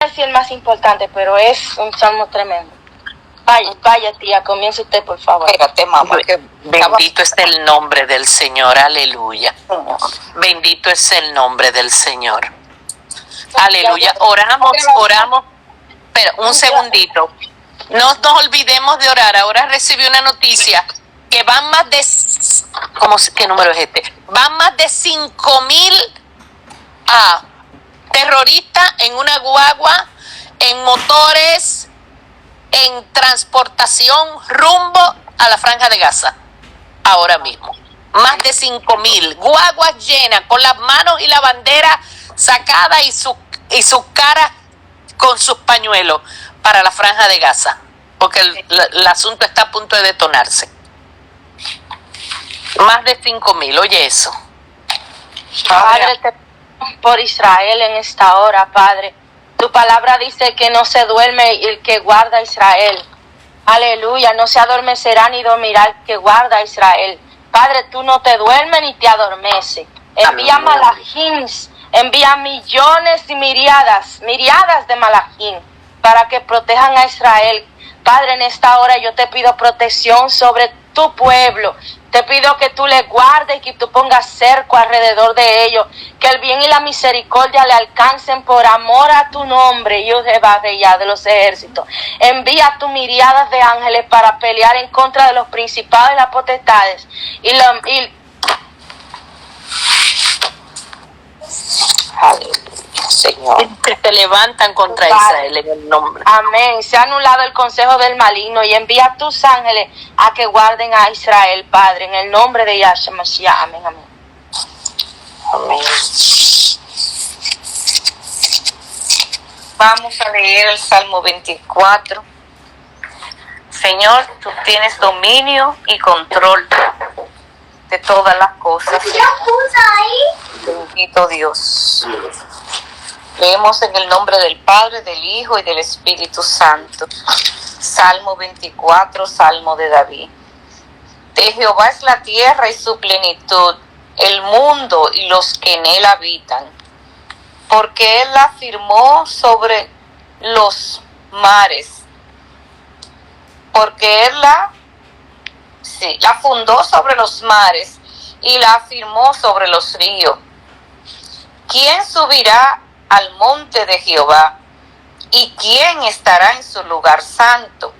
decir el más importante, pero es un salmo tremendo. Vaya tía, comience usted, por favor. Espérate, mamá. Bendito es el nombre del Señor, aleluya. Bendito es el nombre del Señor. Aleluya. Oramos. Pero un segundito. No nos olvidemos de orar. Ahora recibí una noticia que van más de... ¿Qué número es este? Van más de 5,000 terroristas en una guagua, en motores, en transportación rumbo a la Franja de Gaza. Ahora mismo. Más de 5,000 guaguas llenas, con las manos y la bandera sacada y su cara con sus pañuelos para la Franja de Gaza. Porque el asunto está a punto de detonarse. Más de 5,000, oye eso. Padre, te pido por Israel en esta hora, Padre. Tu palabra dice que no se duerme el que guarda a Israel. Aleluya, no se adormecerá ni dormirá el que guarda a Israel. Padre, tú no te duermes ni te adormeces. Envía malajín, envía millones y miriadas de malajín para que protejan a Israel. Padre, en esta hora yo te pido protección sobre tu pueblo. Te pido que tú le guardes y que tú pongas cerco alrededor de ellos. Que el bien y la misericordia le alcancen por amor a tu nombre, Dios de los ejércitos. Envía tu miriadas de ángeles para pelear en contra de los principados y las potestades. Señor, que se levantan contra Israel en el nombre. Amén. Se ha anulado el consejo del maligno y envía tus ángeles a que guarden a Israel, Padre, en el nombre de Yahshua Mashiach. Amén, amén. Amén. Vamos a leer el Salmo 24. Señor, tú tienes dominio y control de todas las cosas. Bendito Dios. Leemos en el nombre del Padre, del Hijo y del Espíritu Santo. Salmo 24, Salmo de David. De Jehová es la tierra y su plenitud, el mundo y los que en él habitan. Porque él la firmó sobre los mares. Porque él la fundó sobre los mares y la afirmó sobre los ríos. ¿Quién subirá al monte de Jehová? ¿Y quién estará en su lugar santo?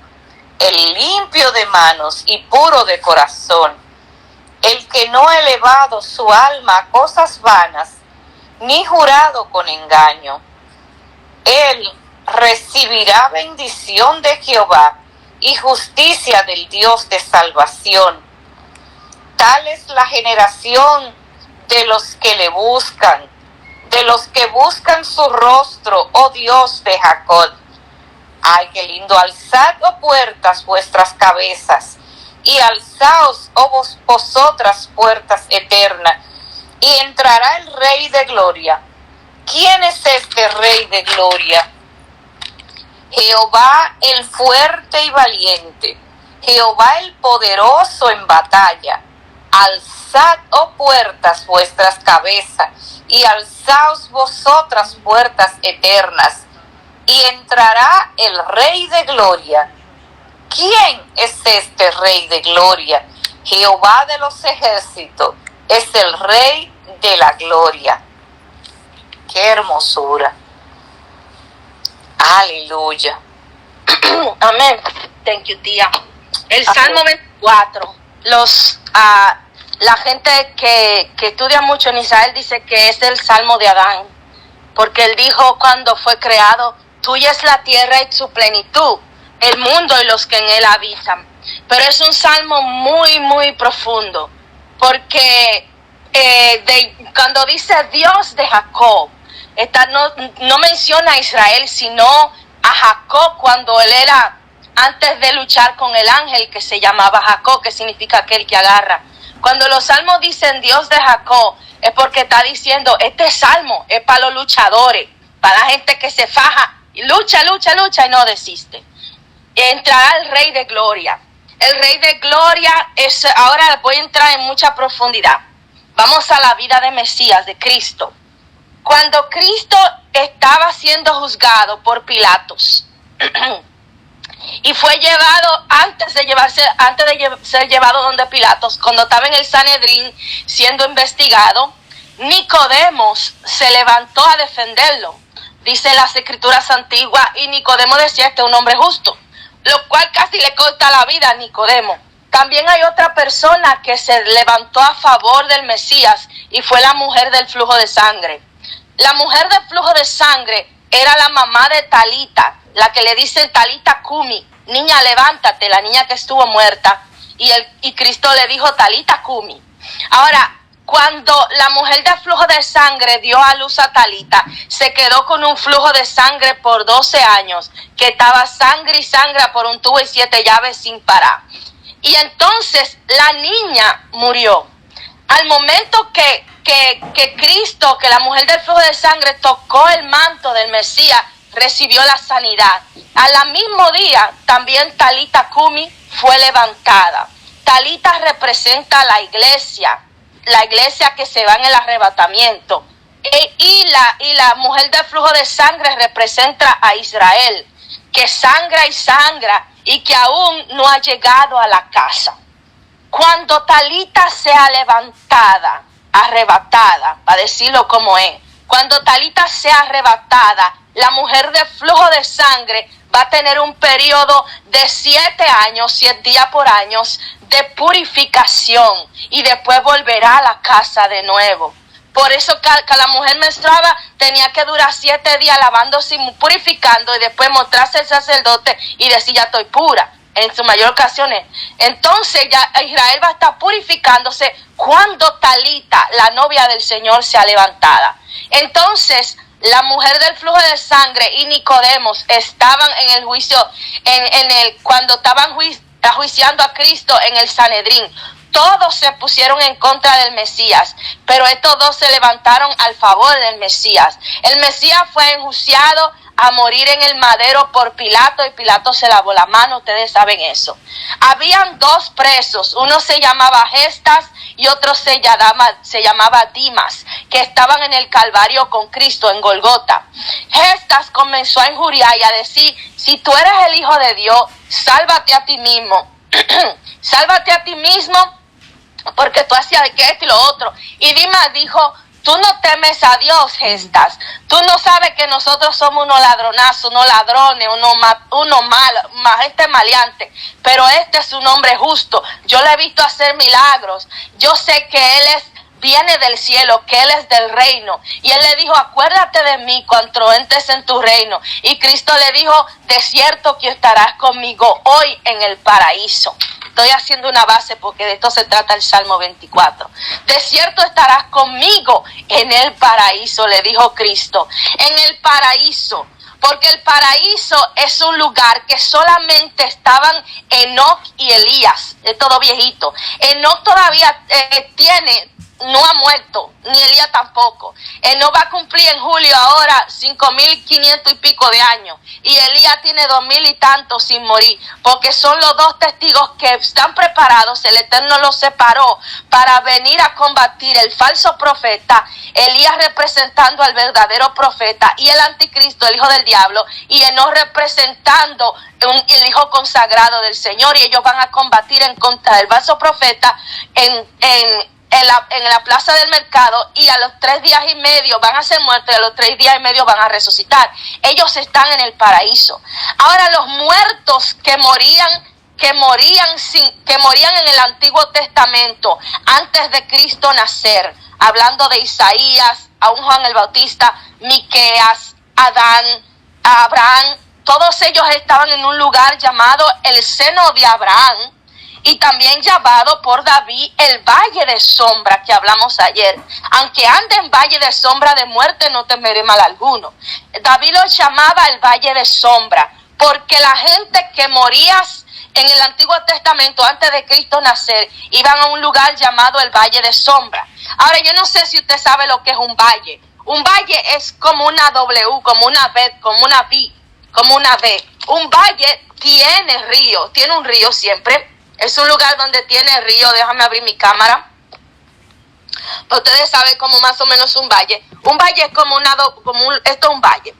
El limpio de manos y puro de corazón, el que no ha elevado su alma a cosas vanas, ni jurado con engaño. Él recibirá bendición de Jehová y justicia del Dios de salvación. Tal es la generación de los que le buscan, de los que buscan su rostro, oh Dios de Jacob. Ay, qué lindo. Alzad, oh puertas, vuestras cabezas, y alzaos, oh vosotras puertas eternas, y entrará el Rey de Gloria. ¿Quién es este Rey de Gloria? Jehová el fuerte y valiente, Jehová el poderoso en batalla. Alzad, oh puertas, vuestras cabezas, y alzaos vosotras puertas eternas, y entrará el Rey de Gloria. ¿Quién es este Rey de Gloria? Jehová de los ejércitos es el Rey de la Gloria. ¡Qué hermosura! Aleluya. Amén. Thank you, tía. El Salmo 24. La gente que estudia mucho en Israel dice que es el Salmo de Adán. Porque él dijo cuando fue creado, tuya es la tierra y su plenitud, el mundo y los que en él habitan. Pero es un salmo muy, muy profundo. Porque cuando dice Dios de Jacob, no menciona a Israel, sino a Jacob cuando él era, antes de luchar con el ángel que se llamaba Jacob, que significa aquel que agarra. Cuando los salmos dicen Dios de Jacob, es porque está diciendo, este salmo es para los luchadores, para la gente que se faja, y lucha y no desiste. Entrará el Rey de Gloria. El Rey de Gloria es, ahora voy a entrar en mucha profundidad. Vamos a la vida de Mesías, de Cristo. cuando Cristo estaba siendo juzgado por Pilatos y fue llevado antes de ser llevado donde Pilatos, cuando estaba en el Sanedrín siendo investigado, Nicodemo se levantó a defenderlo. Dice las escrituras antiguas, y Nicodemo decía: este es un hombre justo, lo cual casi le corta la vida a Nicodemo. También hay otra persona que se levantó a favor del Mesías, y fue la mujer del flujo de sangre. La mujer del flujo de sangre era la mamá de Talita, la que le dicen Talita Cumi, niña levántate, la niña que estuvo muerta, y Cristo le dijo Talita Cumi. Ahora, cuando la mujer del flujo de sangre dio a luz a Talita, se quedó con un flujo de sangre por 12 años, que estaba sangre y sangre por un tubo y 7 llaves sin parar. Y entonces la niña murió. Al momento que Cristo, que la mujer del flujo de sangre tocó el manto del Mesías, recibió la sanidad. Al mismo día, también Talita Cumi fue levantada. Talita representa a la iglesia que se va en el arrebatamiento. Y la mujer del flujo de sangre representa a Israel, que sangra y sangra y que aún no ha llegado a la casa. Cuando Talita sea levantada, arrebatada, para decirlo como es, cuando Talita sea arrebatada, la mujer de flujo de sangre va a tener un periodo de 7 años, 7 días por año, de purificación, y después volverá a la casa de nuevo. Por eso que la mujer menstruada tenía que durar 7 días lavándose y purificando, y después mostrarse al sacerdote y decir: ya estoy pura, en su mayor ocasiones. Entonces ya Israel va a estar purificándose cuando Talita, la novia del Señor, sea levantada. Entonces la mujer del flujo de sangre y Nicodemo estaban en el juicio, cuando estaban juiciando a Cristo en el Sanedrín. Todos se pusieron en contra del Mesías, pero estos dos se levantaron al favor del Mesías. El Mesías fue enjuiciado a morir en el madero por Pilato, y Pilato se lavó la mano, ustedes saben eso. Habían 2 presos, uno se llamaba Gestas y otro se llamaba Dimas, que estaban en el Calvario con Cristo en Golgota. Gestas comenzó a injuriar y a decir: si tú eres el Hijo de Dios, sálvate a ti mismo. Sálvate a ti mismo, porque tú hacías de que esto y lo otro. Y Dimas dijo: tú no temes a Dios, Gestas. Tú no sabes que nosotros somos unos ladronazos, unos ladrones, unos malos, gente maleante. Pero este es un hombre justo. Yo le he visto hacer milagros. Yo sé que él viene del cielo, que él es del reino. Y él le dijo: acuérdate de mí cuando entres en tu reino. Y Cristo le dijo: de cierto que estarás conmigo hoy en el paraíso. Estoy haciendo una base porque de esto se trata el Salmo 24. De cierto estarás conmigo en el paraíso, le dijo Cristo. En el paraíso, porque el paraíso es un lugar que solamente estaban Enoc y Elías, es todo viejito. Enoc todavía no ha muerto, ni Elías tampoco. Enoc va a cumplir en julio ahora 5.500 y pico de años, y Elías tiene 2.000 y tantos sin morir, porque son los 2 testigos que están preparados. El Eterno los separó para venir a combatir el falso profeta, Elías representando al verdadero profeta, y el anticristo, el hijo del diablo, y Enoc representando el hijo consagrado del Señor. Y ellos van a combatir en contra del falso profeta en la plaza del mercado, y a los 3 días y medio van a ser muertos, y a los 3 días y medio van a resucitar. Ellos están en el paraíso. Ahora, los muertos que morían en el Antiguo Testamento antes de Cristo nacer, hablando de Isaías, a un Juan el Bautista, Miqueas, Adán, Abraham, todos ellos estaban en un lugar llamado el seno de Abraham, y también llamado por David el valle de sombra, que hablamos ayer. Aunque ande en valle de sombra de muerte, no temeré mal alguno. David lo llamaba el valle de sombra, porque la gente que moría en el Antiguo Testamento antes de Cristo nacer, iban a un lugar llamado el valle de sombra. Ahora, yo no sé si usted sabe lo que es un valle. Un valle es como una W, como una B, como una V, como una V. Un valle tiene un río siempre. Es un lugar donde tiene río. Déjame abrir mi cámara. Ustedes saben como más o menos un valle. Un valle es como esto es un valle.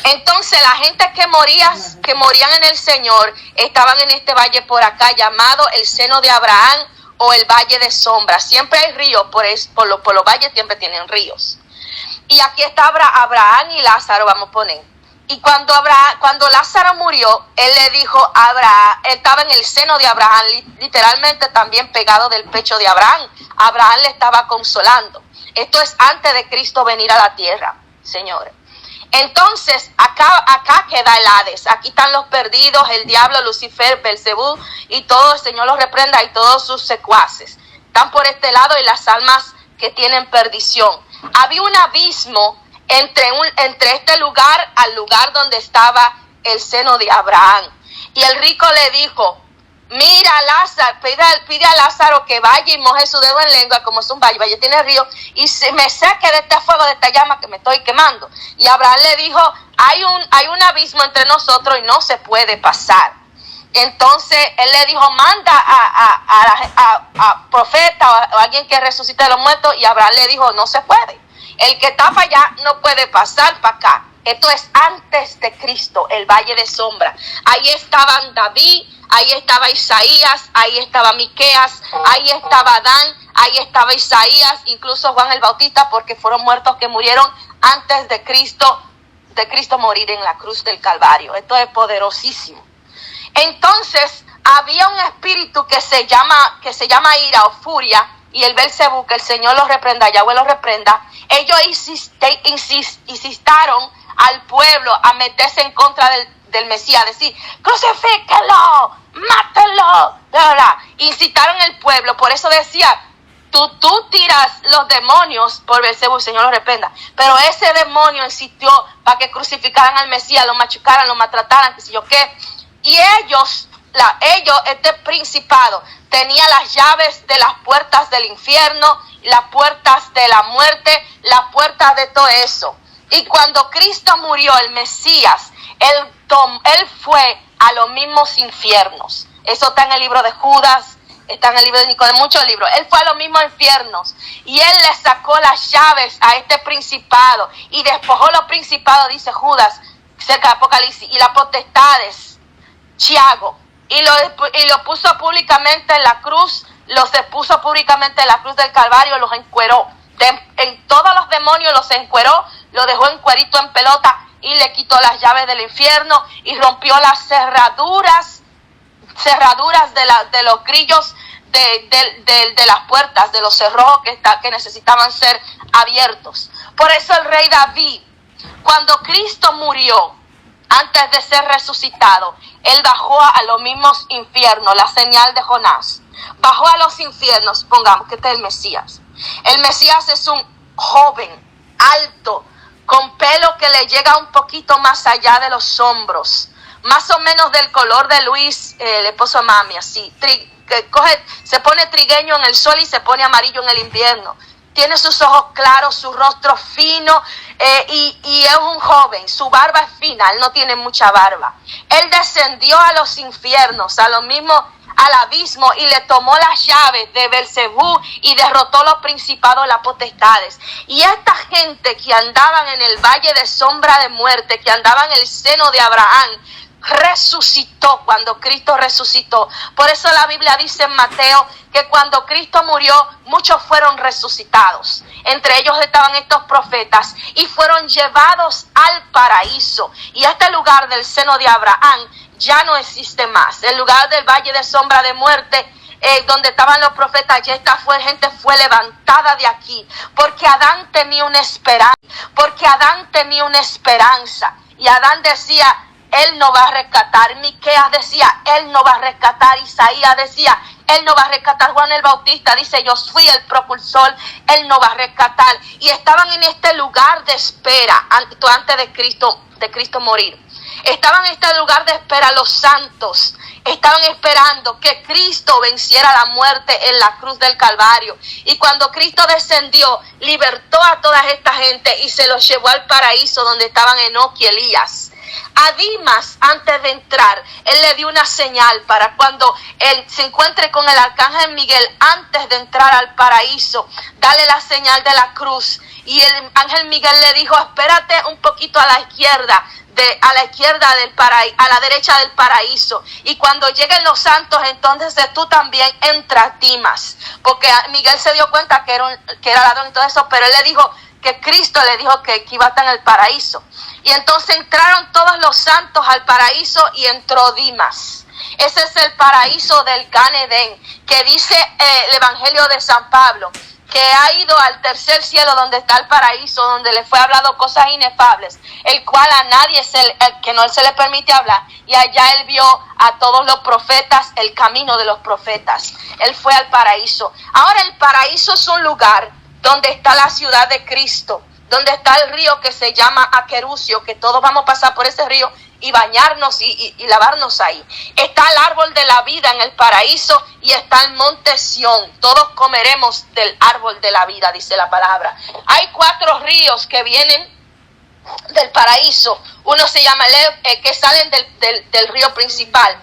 Entonces la gente que morían en el Señor estaban en este valle por acá llamado el seno de Abraham o el valle de sombra. Siempre hay ríos, por los valles siempre tienen ríos. Y aquí está Abraham y Lázaro, vamos a poner. Y cuando Lázaro murió, él le dijo a Abraham, él estaba en el seno de Abraham, literalmente también pegado del pecho de Abraham. Abraham le estaba consolando. Esto es antes de Cristo venir a la tierra, señores. Entonces, acá queda el Hades. Aquí están los perdidos, el diablo, Lucifer, Belcebú, y todo el Señor los reprenda, y todos sus secuaces. Están por este lado y las almas que tienen perdición. Había un abismo entre este lugar al lugar donde estaba el seno de Abraham. Y el rico le dijo, mira, Lázaro, pide a Lázaro que vaya y moje su dedo en lengua, como es un valle tiene río, y me saque de este fuego, de esta llama que me estoy quemando. Y Abraham le dijo, hay un abismo entre nosotros y no se puede pasar. Entonces él le dijo, manda a profeta o a alguien que resucite de los muertos, y Abraham le dijo, no se puede. El que está para allá no puede pasar para acá. Esto es antes de Cristo, el valle de sombra. Ahí estaban David, ahí estaba Isaías, ahí estaba Miqueas, ahí estaba Adán, ahí estaba Isaías, incluso Juan el Bautista, porque fueron muertos que murieron antes de Cristo morir en la cruz del Calvario. Esto es poderosísimo. Entonces, había un espíritu que se llama ira o furia, y el Belcebú, que el Señor los reprenda, Yahweh los reprenda. Ellos insistieron al pueblo a meterse en contra del Mesías, decir, crucifíquenlo, mátenlo, incitaron al pueblo. Por eso decía, tú tiras los demonios por Belcebú, el Señor los reprenda. Pero ese demonio insistió para que crucificaran al Mesías, lo machucaran, lo maltrataran, qué sé yo qué. Y ellos, este principado, tenía las llaves de las puertas del infierno, las puertas de la muerte, las puertas de todo eso. Y cuando Cristo murió, el Mesías, él fue a los mismos infiernos. Eso está en el libro de Judas, está en el libro de Nicodemo, muchos libros. Él fue a los mismos infiernos y él le sacó las llaves a este principado y despojó los principados, dice Judas, cerca de Apocalipsis, y las potestades, Tiago. Y lo puso públicamente en la cruz, los expuso públicamente en la cruz del Calvario, los encueró. En todos los demonios los encueró, lo dejó en cuerito, en pelota, y le quitó las llaves del infierno y rompió las cerraduras de los grillos de las puertas, de los cerrojos que necesitaban ser abiertos. Por eso el rey David, cuando Cristo murió, antes de ser resucitado, él bajó a los mismos infiernos, la señal de Jonás. Bajó a los infiernos, pongamos que este es el Mesías. El Mesías es un joven, alto, con pelo que le llega un poquito más allá de los hombros, más o menos del color de Luis, el esposo de mami, así. Se pone trigueño en el sol y se pone amarillo en el invierno. Tiene sus ojos claros, su rostro fino, y es un joven. Su barba es fina, él no tiene mucha barba. Él descendió a los infiernos, al abismo, y le tomó las llaves de Belcebú y derrotó los principados, las potestades. Y esta gente que andaban en el valle de sombra de muerte, que andaban en el seno de Abraham, resucitó cuando Cristo resucitó. Por eso la Biblia dice en Mateo que cuando Cristo murió, muchos fueron resucitados. Entre ellos estaban estos profetas y fueron llevados al paraíso. Y este lugar del seno de Abraham ya no existe más. El lugar del valle de sombra de muerte, donde estaban los profetas, ya gente fue levantada de aquí. Porque Adán tenía una esperanza. Y Adán decía, él no va a rescatar. Miqueas decía, él no va a rescatar. Isaías decía, él no va a rescatar. Juan el Bautista dice, yo fui el propulsor, él no va a rescatar. Y estaban en este lugar de espera antes de Cristo morir. Estaban en este lugar de espera los santos. Estaban esperando que Cristo venciera la muerte en la cruz del Calvario. Y cuando Cristo descendió, libertó a toda esta gente y se los llevó al paraíso donde estaban Enoc y Elías. A Dimas, antes de entrar, él le dio una señal para cuando él se encuentre con el arcángel Miguel antes de entrar al paraíso, dale la señal de la cruz. Y el ángel Miguel le dijo, espérate un poquito a la izquierda, del paraíso, a la derecha del paraíso. Y cuando lleguen los santos, entonces tú también entras, Dimas. Porque Miguel se dio cuenta que era ladrón y todo eso, pero él le dijo que Cristo le dijo que iba a estar en el paraíso. Y entonces entraron todos los santos al paraíso y entró Dimas. Ese es el paraíso del Gan Edén, que dice el Evangelio de San Pablo, que ha ido al tercer cielo donde está el paraíso, donde le fue hablado cosas inefables, el cual a nadie que no se le permite hablar. Y allá él vio a todos los profetas, el camino de los profetas. Él fue al paraíso. Ahora el paraíso es un lugar donde está la ciudad de Cristo, donde está el río que se llama Aquerucio, que todos vamos a pasar por ese río y bañarnos y lavarnos ahí. Está el árbol de la vida en el paraíso y está el monte Sión. Todos comeremos del árbol de la vida, dice la palabra. Hay 4 ríos que vienen del paraíso. Uno se llama que salen del río principal.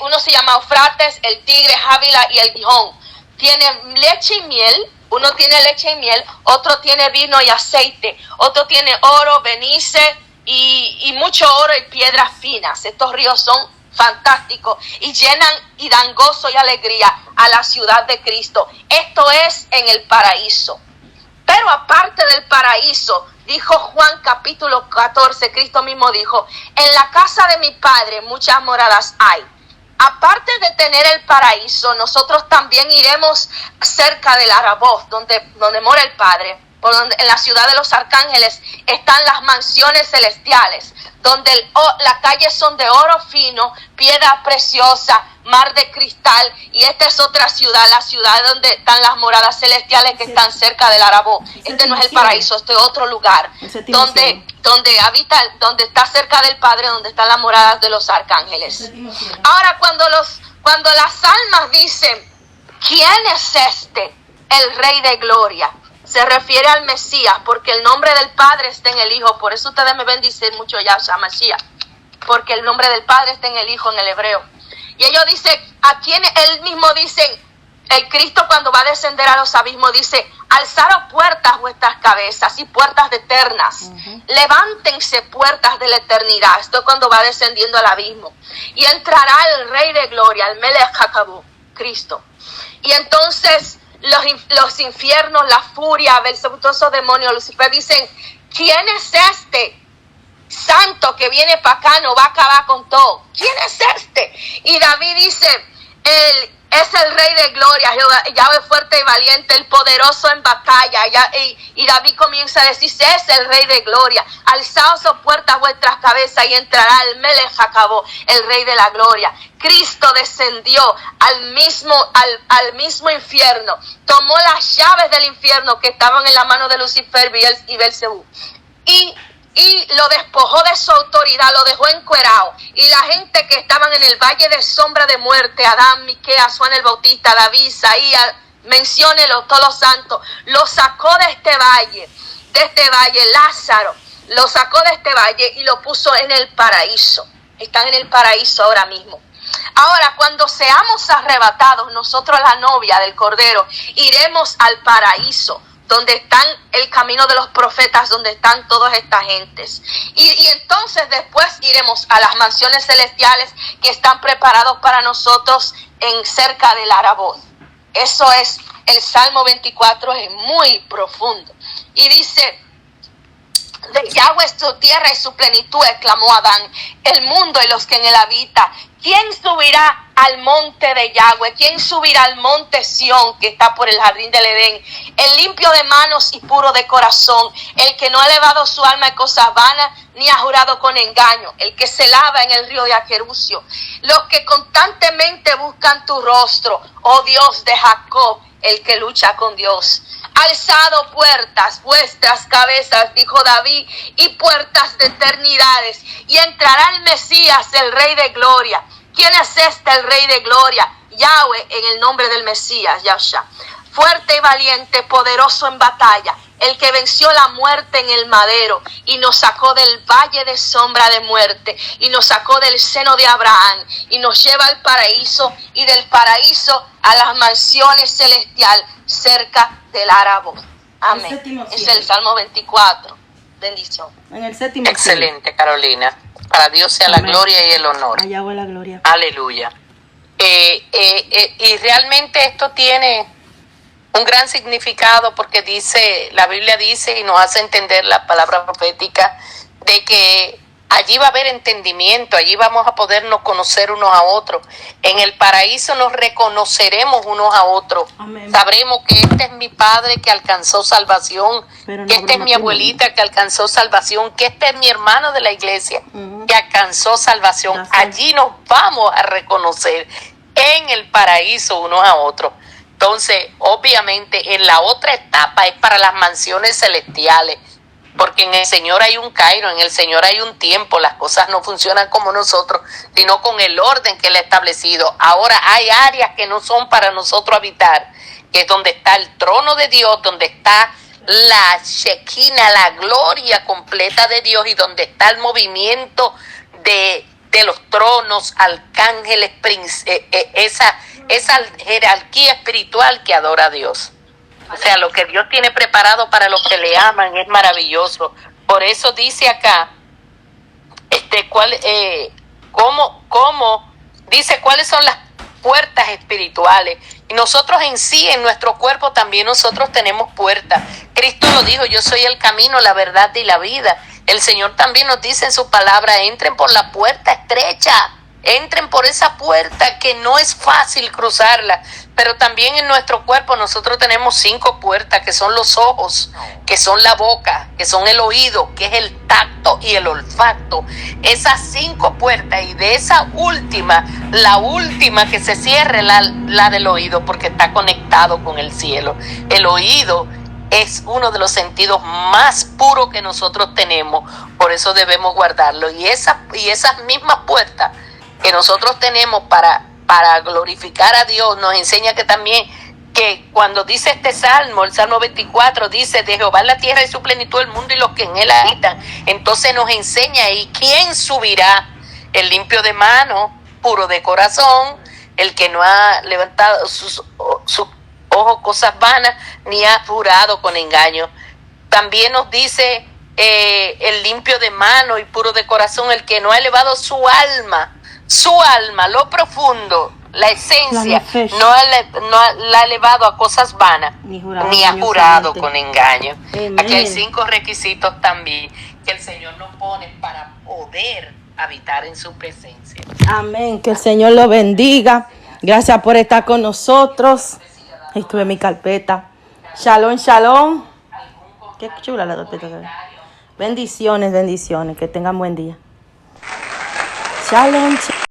Uno se llama Eufrates, el Tigre, Ávila y el Gihón. Tiene leche y miel. Uno tiene leche y miel, otro tiene vino y aceite, otro tiene oro, benice y mucho oro y piedras finas. Estos ríos son fantásticos y llenan y dan gozo y alegría a la ciudad de Cristo. Esto es en el paraíso. Pero aparte del paraíso, dijo Juan capítulo 14, Cristo mismo dijo, en la casa de mi Padre muchas moradas hay. Aparte de tener el paraíso, nosotros también iremos cerca del Araboth, donde mora el Padre, en la ciudad de los arcángeles están las mansiones celestiales, donde las calles son de oro fino, piedra preciosa, mar de cristal, y esta es otra ciudad, la ciudad donde están las moradas celestiales que están cerca del Araboth. Este no es el paraíso, este es otro lugar, donde está cerca del Padre, donde están las moradas de los arcángeles. Ahora, cuando las almas dicen, ¿quién es este? El Rey de Gloria. Se refiere al Mesías, porque el nombre del Padre está en el Hijo. Por eso ustedes me ven dicen mucho Yahshua Mashiach, porque el nombre del Padre está en el Hijo, en el hebreo. Y ellos dicen, a quien él mismo dice, el Cristo cuando va a descender a los abismos dice, alzaros puertas vuestras cabezas y puertas eternas. Levántense puertas de la eternidad. Esto es cuando va descendiendo al abismo. Y entrará el Rey de Gloria, el Melech HaKadosh, Cristo. Y entonces los infiernos, la furia, Belzebú, todos esos demonios, Lucifer dicen, ¿quién es este santo que viene para acá? No va a acabar con todo. ¿Quién es este? Y David dice, él es el Rey de Gloria, Yahweh fuerte y valiente, el poderoso en batalla. Y David comienza a decir, es el Rey de Gloria. Alzaos puertas vuestras cabezas y entrará el Melech HaKadosh, el Rey de la Gloria. Cristo descendió al mismo infierno, tomó las llaves del infierno que estaban en la mano de Lucifer y Belzebú, y lo despojó de su autoridad, lo dejó encuerado. Y la gente que estaban en el valle de sombra de muerte, Adán, Miqueas, Juan el Bautista, David, Isaías, menciónelo, todos los santos, lo sacó de este valle, Lázaro, lo sacó de este valle y lo puso en el paraíso. Están en el paraíso ahora mismo. Ahora, cuando seamos arrebatados, nosotros, la novia del Cordero, iremos al paraíso, donde están el camino de los profetas, donde están todas estas gentes. Y entonces después iremos a las mansiones celestiales que están preparados para nosotros cerca del Araboth. Eso es, el Salmo 24 es muy profundo. Y dice, de Yahweh es su tierra y su plenitud, exclamó Adán, el mundo y los que en él habitan. ¿Quién subirá al monte de Yahweh? ¿Quién subirá al monte Sión, que está por el jardín del Edén? El limpio de manos y puro de corazón, el que no ha elevado su alma en cosas vanas, ni ha jurado con engaño, el que se lava en el río de Aquerucio. Los que constantemente buscan tu rostro, oh Dios de Jacob, el que lucha con Dios. Alzado puertas vuestras cabezas, dijo David, y puertas de eternidades, y entrará el Mesías, el Rey de Gloria. ¿Quién es este, el Rey de Gloria? Yahweh, en el nombre del Mesías, Yahshua. Fuerte y valiente, poderoso en batalla. el que venció la muerte en el madero y nos sacó del valle de sombra de muerte y nos sacó del seno de Abraham y nos lleva al paraíso y del paraíso a las mansiones celestiales cerca del Árabo. Amén. Es el Salmo 24. Bendición. En el séptimo. Excelente, Carolina. Para Dios sea la gloria y el honor. Allá va la gloria. Aleluya. Y realmente esto tiene un gran significado porque la Biblia dice y nos hace entender la palabra profética de que allí va a haber entendimiento, allí vamos a podernos conocer unos a otros. En el paraíso nos reconoceremos unos a otros. Amén. Sabremos que este es mi padre que alcanzó salvación, que esta es mi abuelita que alcanzó salvación, que este es mi hermano de la iglesia que alcanzó salvación. Allí nos vamos a reconocer en el paraíso unos a otros. Entonces, obviamente, en la otra etapa es para las mansiones celestiales, porque en el Señor hay un Cairo, en el Señor hay un tiempo, las cosas no funcionan como nosotros, sino con el orden que Él ha establecido. Ahora hay áreas que no son para nosotros habitar, que es donde está el trono de Dios, donde está la Shekinah, la gloria completa de Dios, y donde está el movimiento de los tronos, arcángeles, esa jerarquía espiritual que adora a Dios. O sea, lo que Dios tiene preparado para los que le aman es maravilloso. Por eso dice acá, dice cuáles son las puertas espirituales. Y nosotros en sí, en nuestro cuerpo también nosotros tenemos puertas. Cristo lo dijo: yo soy el camino, la verdad y la vida. El Señor también nos dice en su palabra: entren por la puerta estrecha, entren por esa puerta que no es fácil cruzarla. Pero también en nuestro cuerpo nosotros tenemos 5 puertas, que son los ojos, que son la boca, que son el oído, que es el tacto y el olfato. Esas 5 puertas, y de esa última, la última que se cierre, la del oído, porque está conectado con el cielo. El oído es uno de los sentidos más puros que nosotros tenemos, por eso debemos guardarlo. Y esas mismas puertas que nosotros tenemos para glorificar a Dios, nos enseña que también, que cuando dice este salmo, el Salmo 24, dice: de Jehová es la tierra y su plenitud, el mundo y los que en él habitan. Entonces nos enseña: ¿y quién subirá? El limpio de mano, puro de corazón, el que no ha levantado sus ojos cosas vanas, ni ha jurado con engaño. También nos dice el limpio de mano y puro de corazón, el que no ha elevado su alma, lo profundo, la esencia, la ha elevado a cosas vanas, ni ha jurado con engaño. Amén. Aquí hay 5 requisitos también que el Señor nos pone para poder habitar en su presencia. Amén, que el Señor lo bendiga. Gracias por estar con nosotros. Estuve en mi carpeta. Shalom, shalom. Qué chula la carpeta. Bendiciones, bendiciones. Que tengan buen día. Shalom.